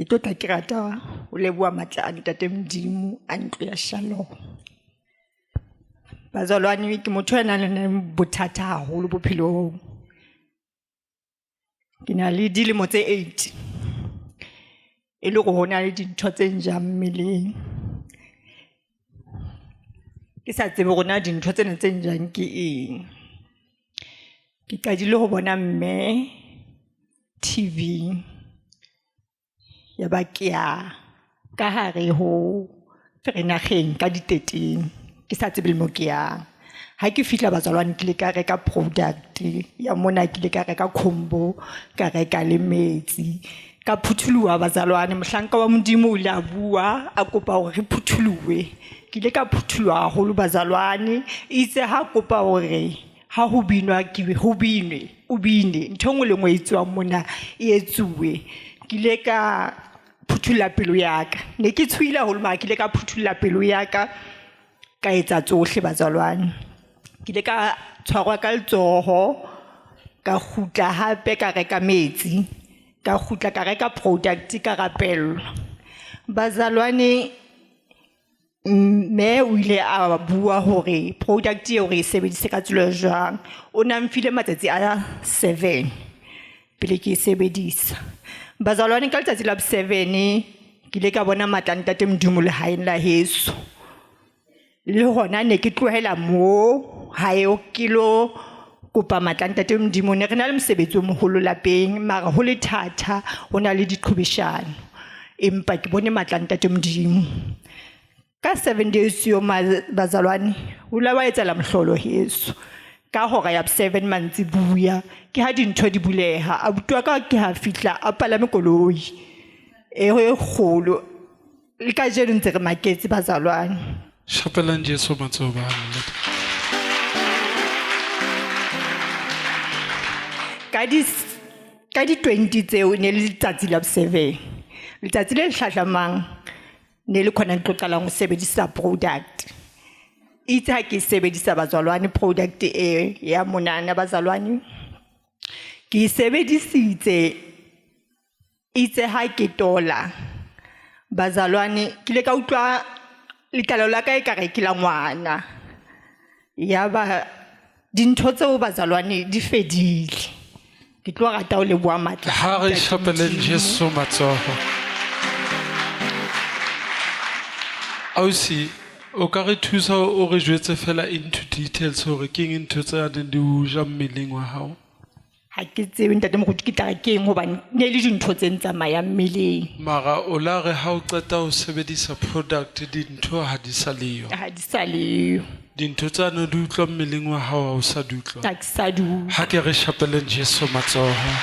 Ke tota ke rata ho leboha matla a Ntate Modimo a ntlo ya Shalom. Bazalwane ke motho ya nang le bothata haholo bophelong. Ke na le dilemo tse 8. E le go hona le dintho tse njang mmeleng. Ke sa tsebe rona dintho tsena tse njang ke eng. Ke qadile ho bona mme TV ya ba ke ya ka hare ho Vereeniging ka di-13 ke sa tsebe le mo ke yang. Ha ke fihla bazalwane ke le ka reka product ya mona ke le ka reka combo ka reka le metsi ka phuthuluwa bazalwane mohlanka wa Modimo o la bua a kopa hore re phuthuluwe ke le ka phuthulwa haholo bazalwane itse ha kopa hore ha ho binwa ke ho binwe o bine ntho ngwe le ngwe itswa mona e etsuwe ke le ka phuthula pelo ya ka ne ke tshwila haholo ma ke le ka phuthula pelo ya ka ka etsa tsohle bazalwane ke le ka tshwarwa ka letsoho ka khutla hape ka reka metsi ka khutla ka reka product ka rapello bazalwane me o ile a bua hore product eo re sebedise ka tsela jwang o na mfile matsatsi a 7 pele ke sebedisa bazalwane ka letsatsi la 7 ke ile ka bona matla Ntate Modimo le haeng la heso le hona ne ke tlohela mo hae kilo kopa matla Ntate Modimo ne re na le mosebetsi o moholo lapeng mara ho le thatha ho na le diqhobeshano empa ke bone matla Ntate Modimo ka 7 days yo bazalwane o la ba etsa la mhlolo heso ka hora ya 7 mantsi buya ke ha dintho di buleha a butwa ka ke ha fihla a palame koloi e kgolo le ka jeno ntse re maketse bazalwane shapelang Jesu matsoba ka di 20 tseo ne le letsatsi la 7 letsatsi le hlahlamang ne le khona ntlo qala go sebedisa product itse ha ke sebedisa bazalwane product e ya monana bazalwane ke sebedisitse itse ha ke tola bazalwane ke le ka utlwa letlalo la ka e ka re ke la ngwana ya ba dintho tseo bazalwane di fedile ke tlo rata o le bua matla ha re shapeleng Jesu matsoho ausi o ka re thusa o re jwetse fela into details hore ke eng ntho tsa neng di o ja mmeleng wa hao ha ke tsebe ntate moruti ke tla ke eng hobane ne le dintho tse ntsamaya mmeleng mara o la re ha o qeta ho sebedisa product dintho ha di sa leyo dintho tsa no di utlwa mmeleng wa hao ha o sa di utlwa ha ke sa di ha ke re shapeleng Jesu matsoho